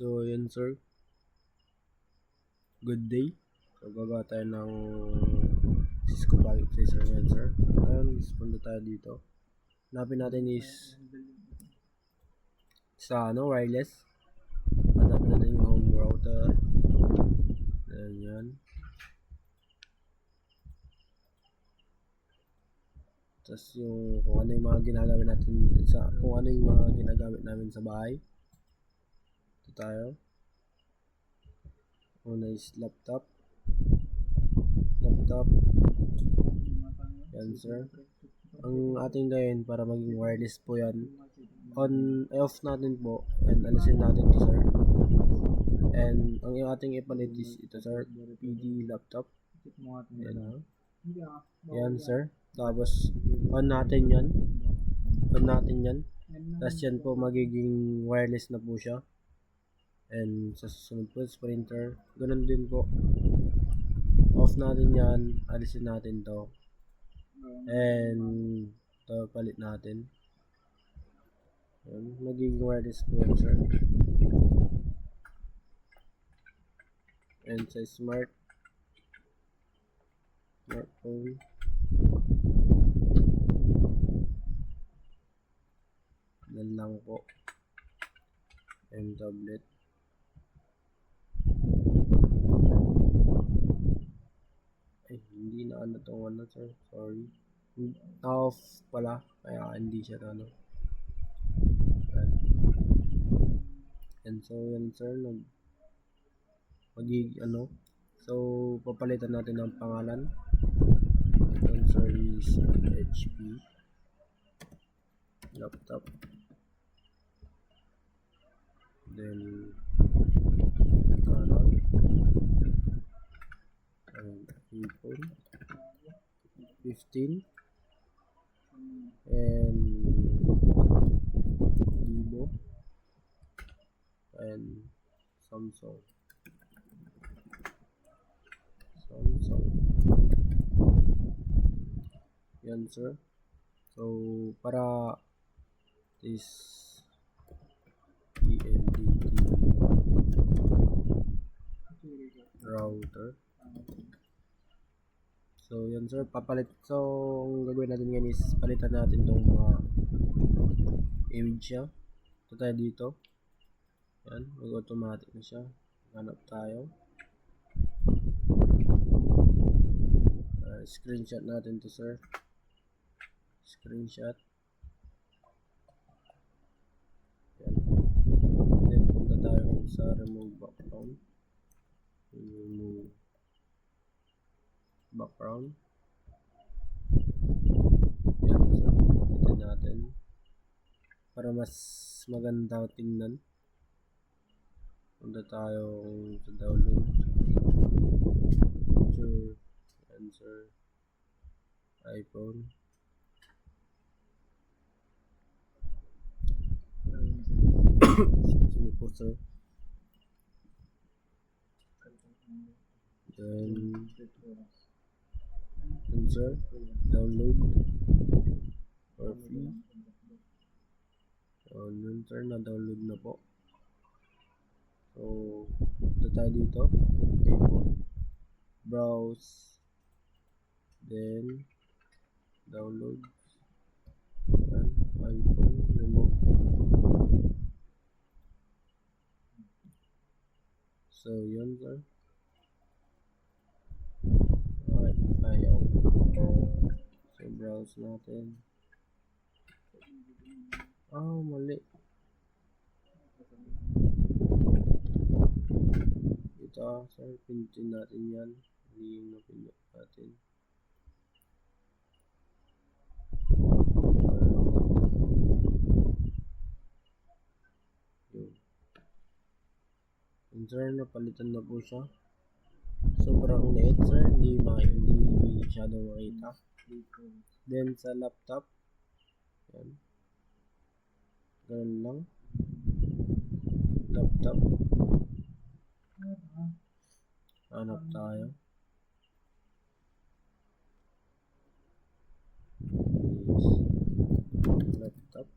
So, yun sir. Good day. So, gagawa tayo ng Cisco Packet Tracer ngayon sir. Ayan, punta tayo dito. Hanapin natin is sa wireless. Hanapin natin yung home router. Ayan yan. Tapos yung kung ano yung mga ginagamit natin kung ano yung mga ginagamit namin sa bahay. Ito tayo. Una is laptop. Yan sir. Ang ating gawin para maging wireless po yan, off natin po and alisin natin ito sir. And ang ating ipalit is ito sir, PD laptop. Yan, yan sir. Tapos on natin yan. Tapos yan po magiging wireless na po siya. And sa susunod po printer, ganun din po. Off natin yan, alisin natin to. And to palit natin. Yan, magiging wireless po yan sir. And sa smartphone, yan lang po. And tablet. Hindi na ano tong ano sir, sorry. Off pala, kaya hindi siya ano. Yan. And so yan sir, so papalitan natin ng pangalan. Yan sir is HP laptop. Then Canon. iPhone 15 and Vivo and Samsung. Yan sir. So para is ENDT router. So yan sir, papalit. So ang gagawin natin ngayon is palitan natin tong mga image niya. Ito tayo dito. Yan, mag-automatic na siya. Hanap tayo. Screenshot natin to sir. Screenshot. Yan. Then punta tayo sa remove background. Remove background. Yan sir. Ito natin. Para mas maganda tingnan. Punta tayo sa download. Picture. Answer. iPhone. Excuse me po sir. Then answer. Download. For free. So yun sir, na-download na po. So ito tayo dito. iPhone. Browse. Then download. Yan, iPhone, remove. So yun sir. Alright, ayaw. So browse natin. Mali. Ito sir, pinutin natin yan. Hindi yung napinut natin. Sir, napalitan na po siya. Sobrang liit sir, hindi masyado makita. Then sa laptop, yan. Ganun lang. Laptop. Hanap tayo. Laptop.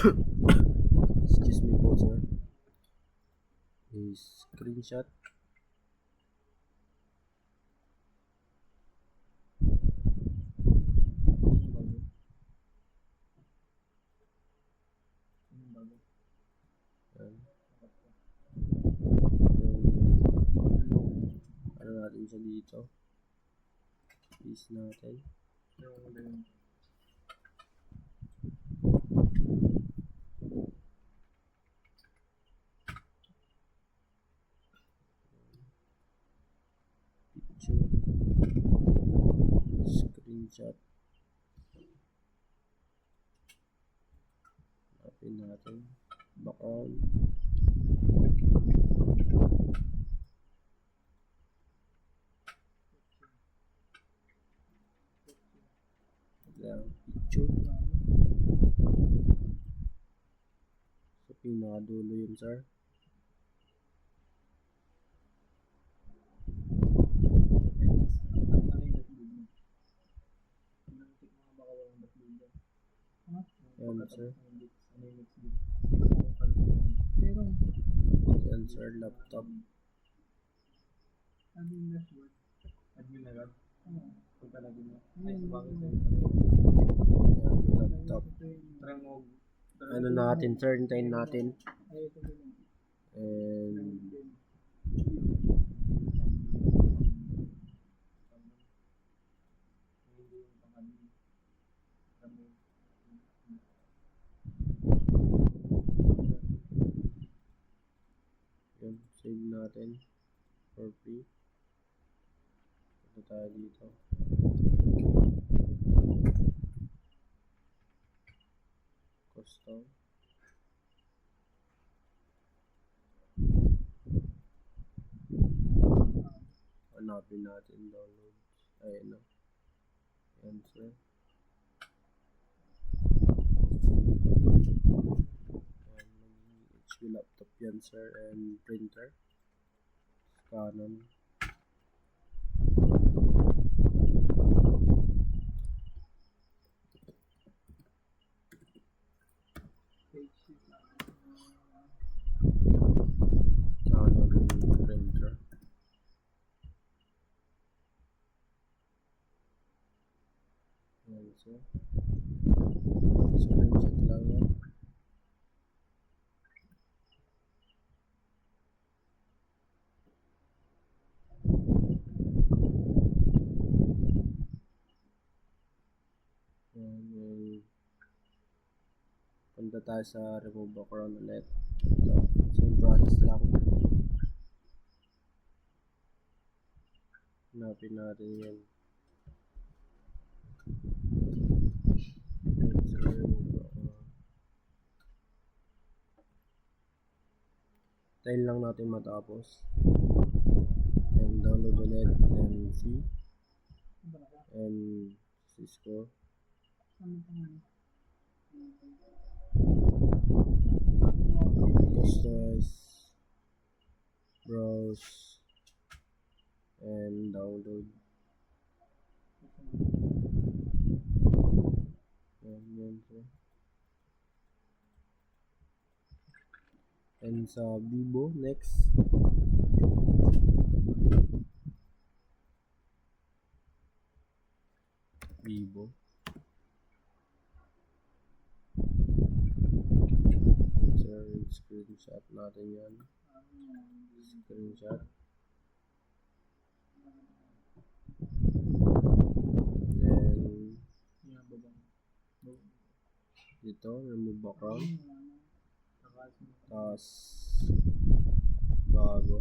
Excuse me po, sir. Screenshot. Yan. Ano natin siya dito? Paste natin. Picture. Screenshot. Hanapin natin. Background. Yan. Picture. Sa pinakadulo yun, sir. Yan, sir. Yan, sir. Laptop. Yan, laptop. Ano natin, sir? Hintayin natin. And yun, save natin for free. Ito tayo dito. Custom. Hanapin natin downloads. Ayan na. Yan, sir. Yan, HP laptop yan, sir. And printer. Canon. Canon printer. Yan, sir. Screenshot lang yan. Yan. Punta tayo sa remove background ulit. Ito. Same process lang. Hanapin natin yan. Tayo lang natin matapos. And download ulit. And see. And Cisco. Customize. Browse. And download. Yan, sir. And sa Vivo, next. Vivo. Sir, screenshot natin yan. Screenshot. Then, dito, remove background. Tapos, bago.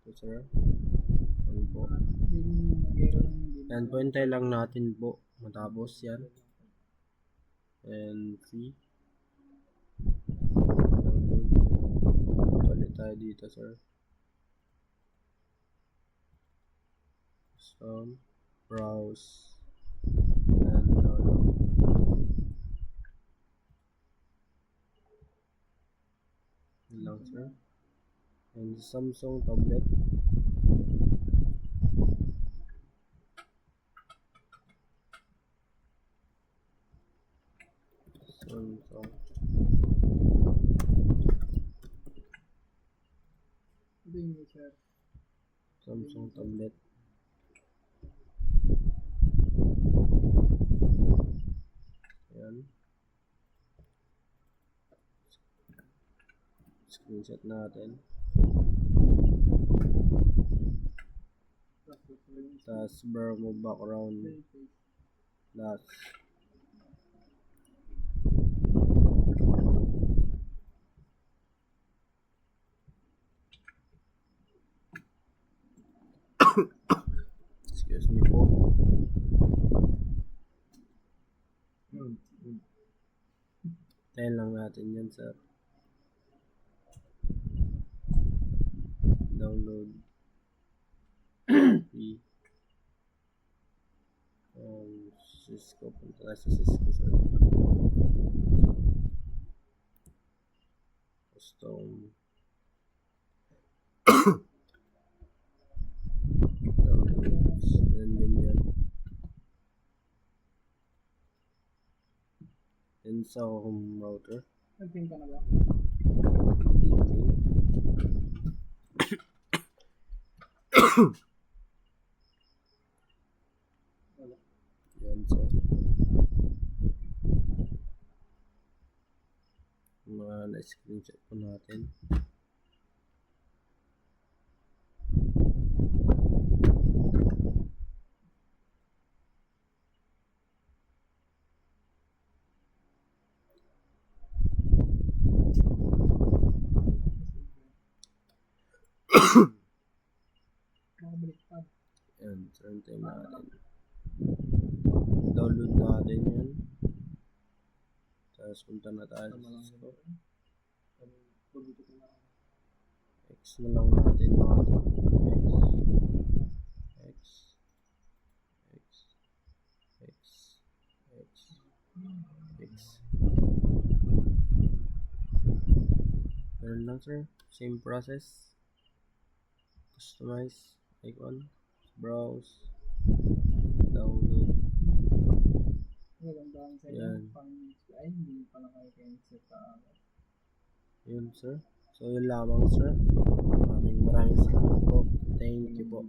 Ito, sir. Ano po? Yan po, hintay lang natin po. Matapos yan. And see. Balik tayo dito, sir. Custom. Browse. And download. Yun lang, sir. And Samsung tablet. Samsung. Samsung tablet. Ayan. Screenshot natin. Tapos blur mo background. Last. Excuse me po. Tayo lang natin yan, sir. Download. Cisco. Punta tayo sa Cisco, sir. Custom. Downloads. Yan din yan. Yan sa home router. Nagping ka na ba? Yan, sir. Mga na-screenshot po natin. Nakabaliktad. Yan, turn time natin. Download natin yan. Tapos punta na tayo sa Cisco. X na lang natin mga to. X. X. X. X. X. Ganun lang, sir. Same process. Customize. Icon. Browse. Download. Magandang sa Yan. inyo. Ay, hindi pa lang kayo set Yun, sir. So, yun lamang, sir. Maraming salamat po. Thank you po.